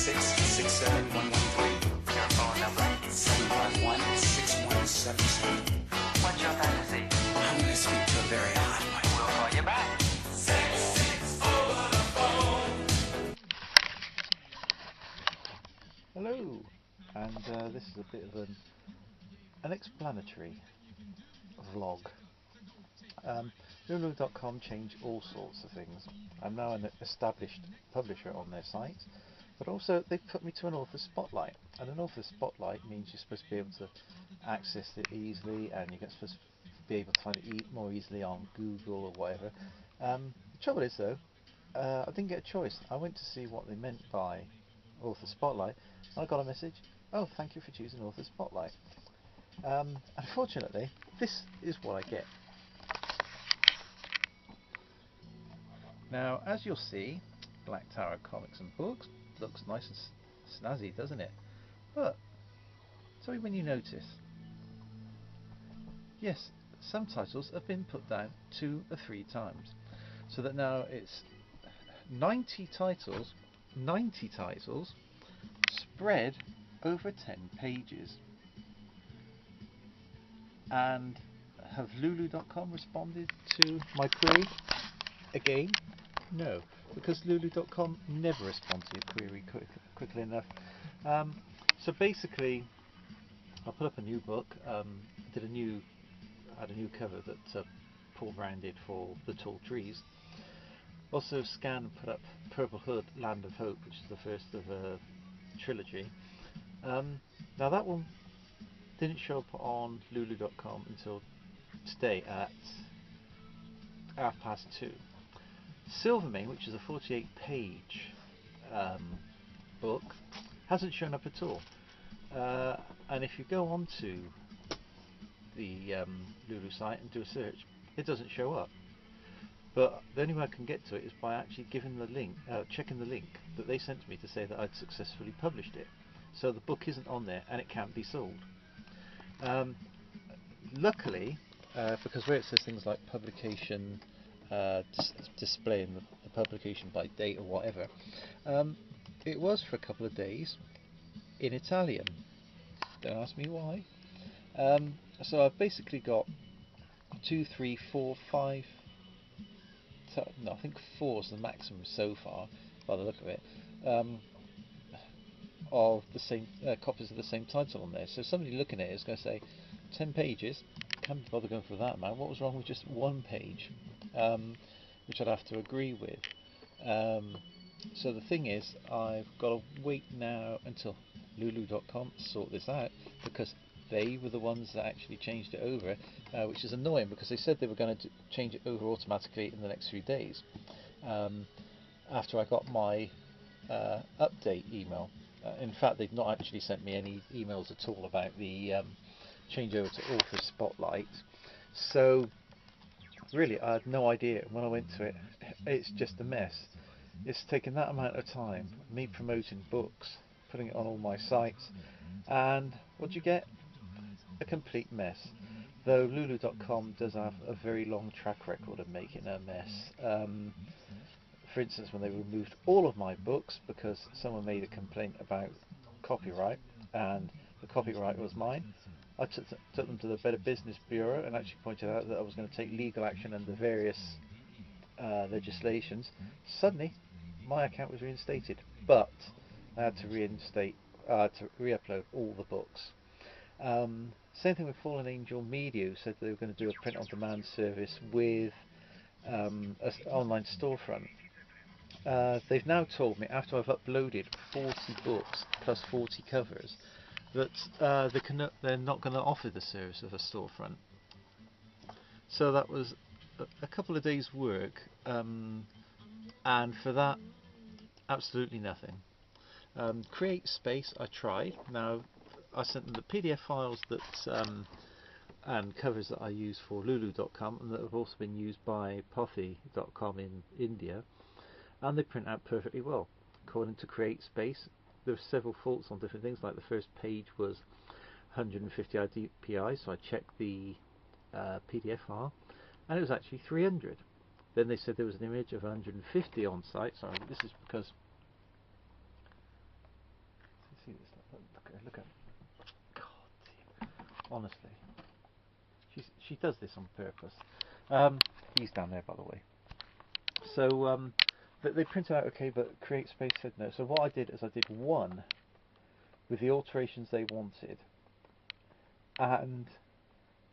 Your phone number? 751-6177. What's your fantasy? I'm going to speak to a very hot one. We'll call you back. Hello, and this is a bit of an explanatory vlog. Lulu.com changed all sorts of things. I'm now an established publisher on their site, but also they put me to an author spotlight, and an author spotlight means you're supposed to be able to access it easily, and you're supposed to be able to find it more easily on Google or whatever. The trouble is though, I didn't get a choice. I went to see what they meant by author spotlight, and I got a message, oh, thank you for choosing author spotlight. Unfortunately, this is what I get. Now, as you'll see, Black Tower Comics and Books looks nice and snazzy, doesn't it? But tell me when you notice. Yes, some titles have been put down 2 or 3 times, so that now it's 90 titles spread over 10 pages. And have Lulu.com responded to my query again? No, because Lulu.com never responds to your query quickly enough. So basically, I put up a new book. Had a new cover that Paul Brown did for The Tall Trees. Also scanned and put up Purple Hood, Land of Hope, which is the first of a trilogy. Now that one didn't show up on Lulu.com until today at 2:30. Silvermane, which is a 48-page book, hasn't shown up at all. And if you go onto the Lulu site and do a search, it doesn't show up. But the only way I can get to it is by actually giving the link, checking the link that they sent me to say that I'd successfully published it. So the book isn't on there and it can't be sold. Luckily, because where it says things like publication, displaying the publication by date or whatever, it was for a couple of days in Italian. Don't ask me why. So I've basically got 2, 3, 4, 5. No, I think 4 is the maximum so far, by the look of it, of the same copies of the same title on there. So somebody looking at it is going to say, 10 pages, can't bother going for that amount. What was wrong with just 1 page? Which I'd have to agree with. So the thing is, I've got to wait now until Lulu.com sort this out, because they were the ones that actually changed it over, which is annoying because they said they were going to change it over automatically in the next few days, after I got my update email. In fact, they've not actually sent me any emails at all about the changeover to Author Spotlight. So really, I had no idea. When I went to it, it's just a mess. It's taken that amount of time, me promoting books, putting it on all my sites, and what do you get? A complete mess. Though Lulu.com does have a very long track record of making a mess. For instance, when they removed all of my books because someone made a complaint about copyright, and the copyright was mine, I took them to the Better Business Bureau and actually pointed out that I was going to take legal action under various legislations. Suddenly, my account was reinstated, but I had to re-upload all the books. Same thing with Fallen Angel Media, who said they were going to do a print-on-demand service with an online storefront. They've now told me, after I've uploaded 40 books plus 40 covers, that they're not going to offer the service of a storefront. So that was a couple of days' work, and for that, absolutely nothing. Create Space, I tried. Now, I sent them the PDF files that and covers that I use for Lulu.com, and that have also been used by Pothy.com in India, and they print out perfectly well. According to Create Space, there were several faults on different things, like the first page was 150 IDPI, so I checked the PDF file, and it was actually 300. Then they said there was an image of 150 on site. Sorry, this is because look at. God, honestly, she does this on purpose. He's down there, by the way. So they printed out okay, but CreateSpace said no. So what I did is I did one with the alterations they wanted, and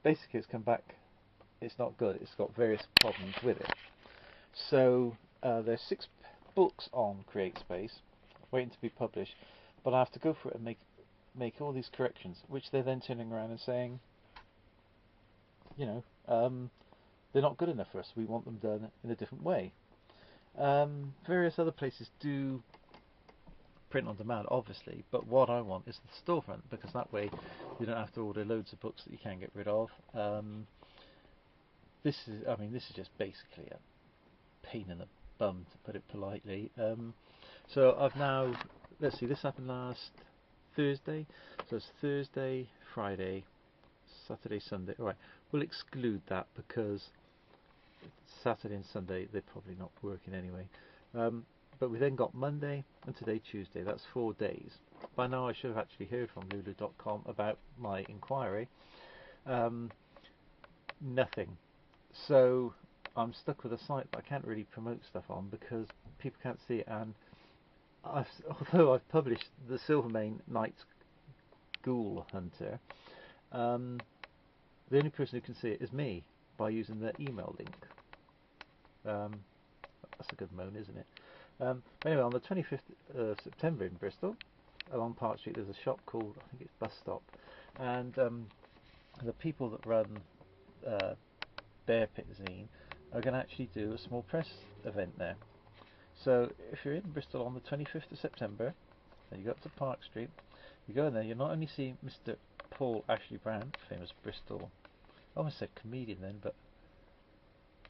basically it's come back. It's not good. It's got various problems with it. So there's 6 books on CreateSpace waiting to be published, but I have to go for it and make all these corrections, which they're then turning around and saying, you know, they're not good enough for us. We want them done in a different way. Various other places do print on demand, obviously, but what I want is the storefront, because that way you don't have to order loads of books that you can't get rid of. This is just basically a pain in the bum, to put it politely. So I've now, let's see, this happened last Thursday, so it's Thursday, Friday, Saturday, Sunday. Alright, we'll exclude that because Saturday and Sunday they're probably not working anyway. But we then got Monday and today Tuesday. That's 4 days. By now I should have actually heard from Lulu.com about my inquiry. Nothing. So I'm stuck with a site that I can't really promote stuff on because people can't see it. And although I've published the Silvermane Knight's Ghoul Hunter, the only person who can see it is me by using the email link. That's a good moan, isn't it? Anyway, on the 25th of September in Bristol, along Park Street, there's a shop called, I think it's Bus Stop, and the people that run Bear Pit Zine are going to actually do a small press event there. So if you're in Bristol on the 25th of September, then you go up to Park Street, you go in there, you'll not only see Mr. Paul Ashley Brown, famous Bristol, I almost said comedian then, but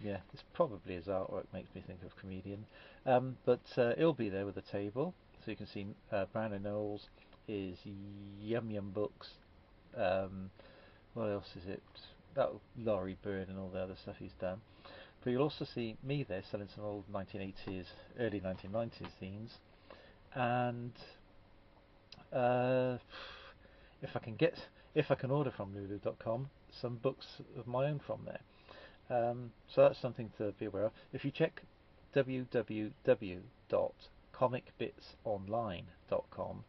yeah, it's probably his artwork makes me think of comedian. But he'll be there with a table, so you can see Brown and Knowles, his Yum Yum books. What else is it? Oh, Laurie Byrne and all the other stuff he's done. But you'll also see me there selling some old 1980s, early 1990s zines, and if I can order from Lulu.com, some books of my own from there. So that's something to be aware of. If you check www.comicbitsonline.com,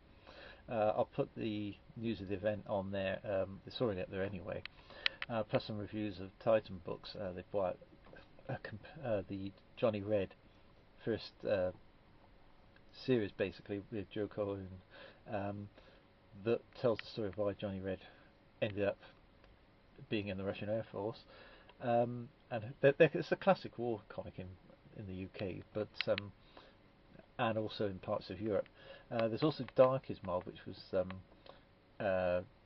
I'll put the news of the event on there. It's already up there anyway. Plus some reviews of Titan books. They bought the Johnny Red first series, basically, with Joe Cohen, that tells the story of why Johnny Red ended up being in the Russian Air Force. And it's a classic war comic in the UK, but and also in parts of Europe. There's also Darkies Mob, which was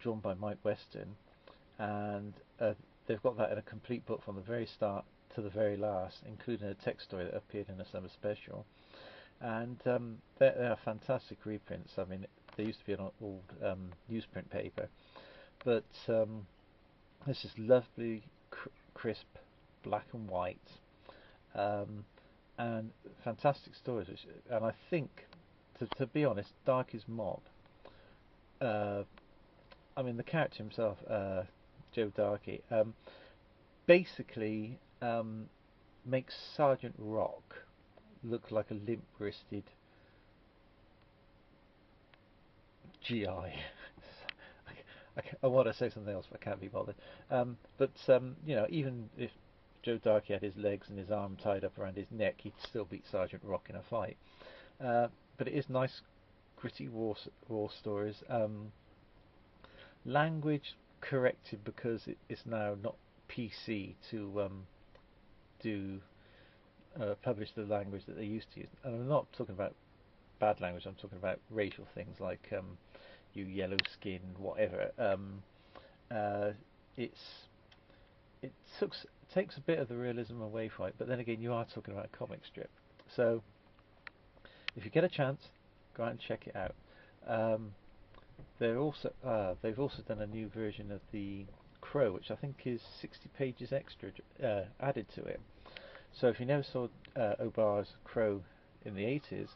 drawn by Mike Weston, and they've got that in a complete book from the very start to the very last, including a text story that appeared in a summer special. And they're fantastic reprints. I mean, they used to be an old newsprint paper, but this is lovely, crisp, black and white, and fantastic stories. And I think, to be honest, Darkies Mob. I mean, the character himself, Joe Darkie, basically makes Sergeant Rock look like a limp-wristed GI. I want to say something else, but I can't be bothered. But you know, even if Joe Darkie had his legs and his arm tied up around his neck, he'd still beat Sergeant Rock in a fight. But it is nice, gritty war stories. Language corrected because it's now not PC to publish the language that they used to use. And I'm not talking about bad language. I'm talking about racial things like you yellow skin, whatever. It takes a bit of the realism away from it, but then again, you are talking about a comic strip. So if you get a chance, go out and check it out. They've also done a new version of the Crow, which I think is 60 pages extra added to it. So if you never saw O'Barr's Crow in the 80s,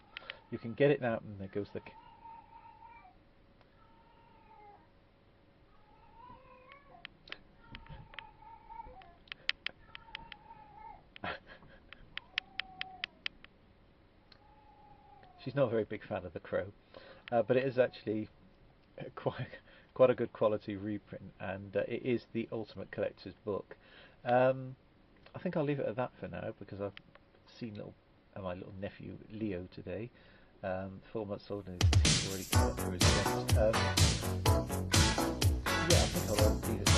you can get it now, and there goes the she's not a very big fan of The Crow, but it is actually quite a good quality reprint, and it is the ultimate collector's book. I think I'll leave it at that for now because I've seen my little nephew Leo today, 4 months old, and he's already come up for his lunch. Yeah, I think I'll leave it